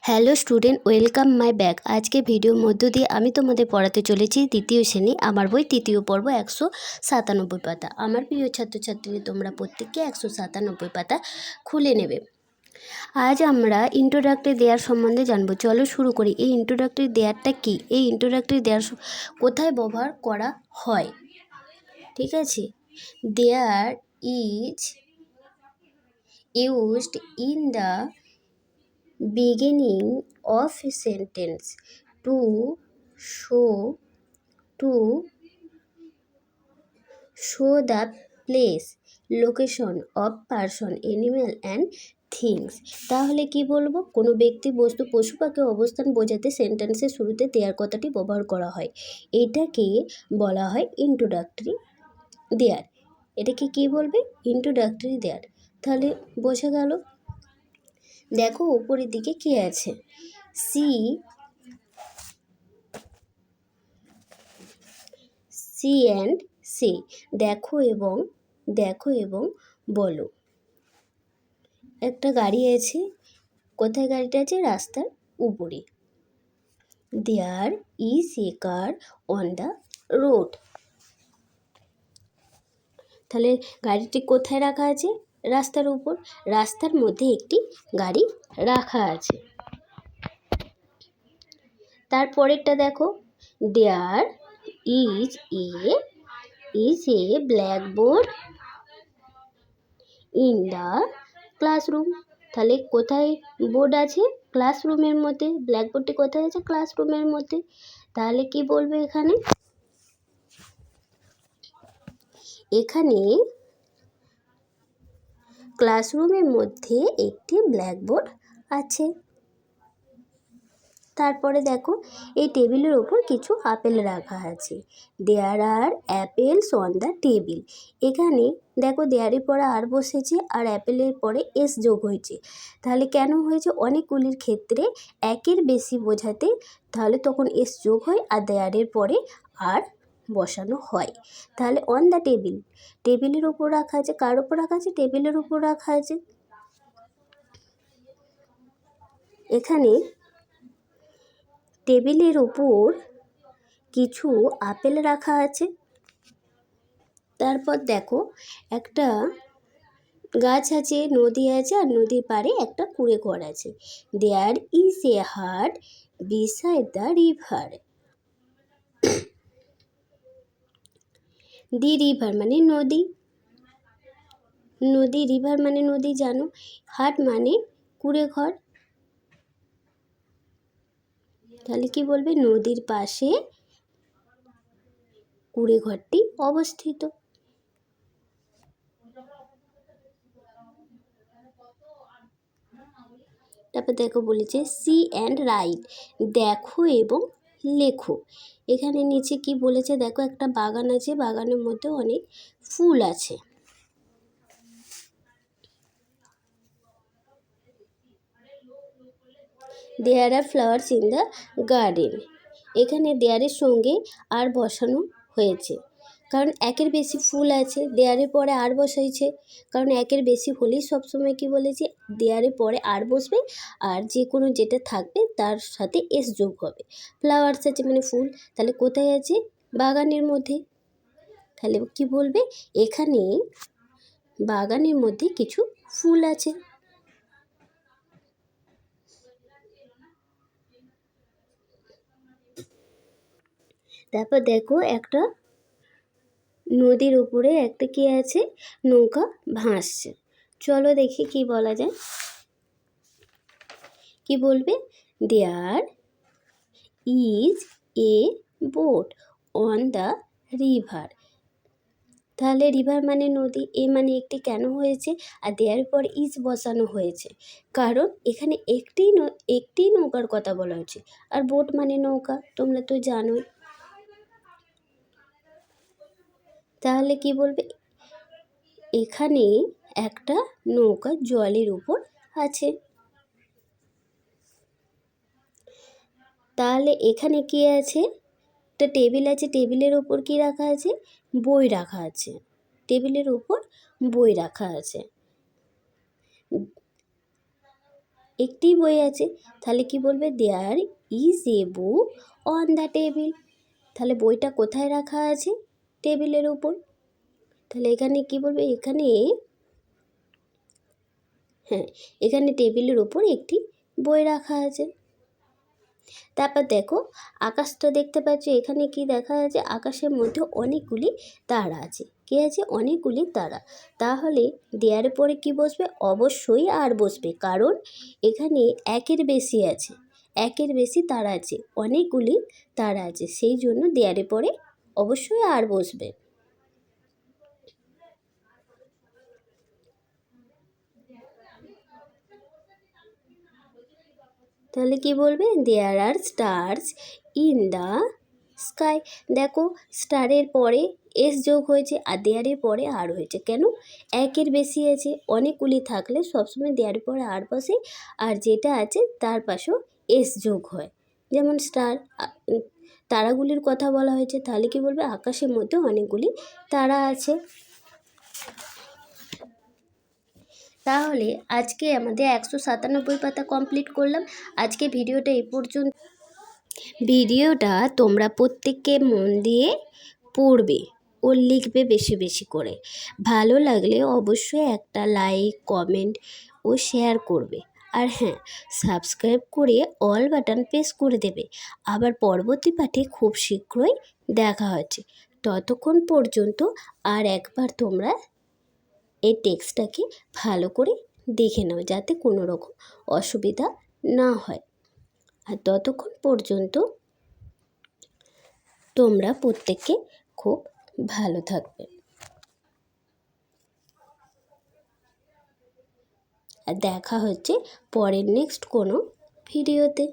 Hello student, welcome my back. আজকে ভিডিওর মধ্য দিয়ে আমি তোমাদের পড়াতে চলেছি দ্বিতীয় শ্রেণী আমার বই তৃতীয় পর্ব 197 পাতা। আমার প্রিয় ছাত্রছাত্রী, তোমরা প্রত্যেককে 197 পাতা খুলে নেবে। আজ আমরা ইন্ট্রোডাক্টরি দেয়ার সম্বন্ধে জানবো। চলো শুরু করি। এই ইন্ট্রোডাক্টরি দেয়ারটা কি? এই ইন্ট্রোডাক্টরি দেয়ার কোথায় ব্যবহার করা হয়? ঠিক আছে, there is used in the beginning of a sentence to show the place, location of person, animal and things। তাহলে কি বলবো? কোনো ব্যক্তি, বস্তু, পশু পাখি অবস্থান বোঝাতে সেন্টেন্সের শুরুতে দেয়ার কথাটি ব্যবহার করা হয়। এটাকে বলা হয় ইন্ট্রোডাক্টরি দেয়ার। এটাকে কি বলবে? Introductory there. তাহলে বোঝা গেল। দেখো উপরের দিকে কি আছে, সি অ্যান্ড সে, দেখো এবং বলো। একটা গাড়ি আছে। কোথায় গাড়িটা আছে? রাস্তার উপরে। There is a car on the road. তাহলে গাড়িটি কোথায় রাখা আছে? রাস্তার উপর। রাস্তার মধ্যে একটি গাড়ি রাখা আছে। তারপরেরটা দেখো, there is a blackboard in the classroom. তাহলে কোথায় বোর্ড আছে? ক্লাসরুমের মধ্যে। ব্ল্যাকবোর্ডটি কোথায় আছে? ক্লাসরুমের মধ্যে। তাহলে কি বলবে এখানে ক্লাসরুমের মধ্যে একটি ব্ল্যাকবোর্ড আছে। তারপরে দেখো, এই টেবিলের ওপর কিছু আপেল রাখা আছে। There R apples on the table. এখানে দেখো, দেয়ারের পরে আর বসেছে আর অ্যাপেলের পরে এস যোগ হয়েছে। তাহলে কেন হয়েছে? অনেকগুলির ক্ষেত্রে একের বেশি বোঝাতে তাহলে তখন এস যোগ হয় আর দেয়ারের পরে আর বসানো হয়। তাহলে অন দ্য টেবিল, টেবিলের ওপর রাখা আছে। কার ওপর রাখা আছে? টেবিলের ওপর রাখা আছে। এখানে টেবিলের উপর কিছু আপেল রাখা আছে। তারপর দেখো, একটা গাছ আছে, নদী আছে, আর নদীর পাড়ে একটা কুঁড়ে ঘর আছে। দেয়ার ইজ এ হাট beside the river. The river মানে নদী, রিভার মানে নদী জানো। হাট মানে কুঁড়ে ঘর। তাহলে কি বলবে? নদীর পাশে কুঁড়ে ঘরটি অবস্থিত। তারপর দেখো বলেছে সি অ্যান্ড রাইট, দেখো এবং লেখো। এখানে নিচে কি বলেছে দেখো, একটা বাগান আছে, বাগানের মধ্যে অনেক ফুল আছে। There are flowers in the garden. এখানে দেয়ারের সঙ্গে আর বসানো হয়েছে, কারণ একের বেশি ফুল আছে। দেয়ারের পরে আর বসাইছে, কারণ একের বেশি হলেই সবসময় কি বলেছে, দেয়ারের পরে আর বসবে আর যে কোনো যেটা থাকবে তার সাথে এস যোগ হবে। ফ্লাওয়ার্স আছে মানে ফুল, তাহলে কোথায় আছে? বাগানের মধ্যে। তাহলে কি বলবে? এখানে বাগানের মধ্যে কিছু ফুল আছে। তারপর দেখো, একটা নদীর উপরে একটা কি আছে? নৌকা ভাসছে। চলো দেখি কি বলা যায়। কি বলবে? There is a boat on the river. তাহলে রিভার মানে নদী, এ মানে একটি কেন হয়েছে? আর দেয়ার পর ইজ বসানো হয়েছে, কারণ এখানে একটি নৌকার কথা বলা হয়েছে। আর বোট মানে নৌকা, তোমরা তো জানোই। তাহলে কি বলবে? এখানে একটা নৌকা জলের উপর আছে। তাহলে এখানে কি আছে? একটা টেবিল আছে, টেবিলের উপর কি রাখা আছে? বই রাখা আছে। টেবিলের উপর বই রাখা আছে। একটিই বই আছে, তাহলে কি বলবে there is a book on the table. তাহলে বইটা কোথায় রাখা আছে? টেবিলের উপর। তাহলে এখানে কি বলবে, এখানে হ্যাঁ, এখানে টেবিলের উপর একটি বই রাখা আছে। তারপর দেখো আকাশটা দেখতে পাচ্ছ, এখানে কি দেখা যাচ্ছে, আকাশের মধ্যে অনেকগুলি তারা আছে। কি আছে? অনেকগুলি তারা। তাহলে দেয়ারের পরে কি বসবে? অবশ্যই আর বসবে, কারণ এখানে একের বেশি আছে, একের বেশি তারা আছে, অনেকগুলি তারা আছে, সেই জন্য দেয়ারের পরে অবশ্যই আর বসবে। তাহলে কি বলবে? দেয়ার আর স্টারস ইন দ্য স্কাই। দেখো স্টারের পরে এস যোগ হয়েছে আর দেয়ারের পরে আর হয়েছে, কেন? একের বেশি আছে, অনেকগুলি থাকলে সবসময় দেয়ারের পরে আর বসে, আর যেটা আছে তার পাশেও এস যোগ হয়। যেমন স্টার, তারাগুলির কথা বলা হয়েছে, তাহলে কি বলবে? আকাশের মধ্যে অনেকগুলি তারা আছে। তাহলে আজকে আমাদের 197 পাতা কমপ্লিট করলাম। আজকে ভিডিওটা এই পর্যন্ত। ভিডিওটা তোমরা প্রত্যেককে মন দিয়ে পড়বে ও লিখবে বেশি বেশি করে। ভালো লাগলে অবশ্যই একটা লাইক, কমেন্ট ও শেয়ার করবে। আর হ্যাঁ, সাবস্ক্রাইব করে অল বাটন প্রেস করে দেবে। আবার পরবর্তী পাঠে খুব শীঘ্রই দেখা হচ্ছে। ততক্ষণ পর্যন্ত আর একবার তোমরা এই টেক্সটটাকে ভালো করে দেখে নাও, যাতে কোনো রকম অসুবিধা না হয়। আর ততক্ষণ পর্যন্ত তোমরা প্রত্যেকে খুব ভালো থাকবে। আর দেখা হচ্ছে পরের নেক্সট কোনো ভিডিওতে।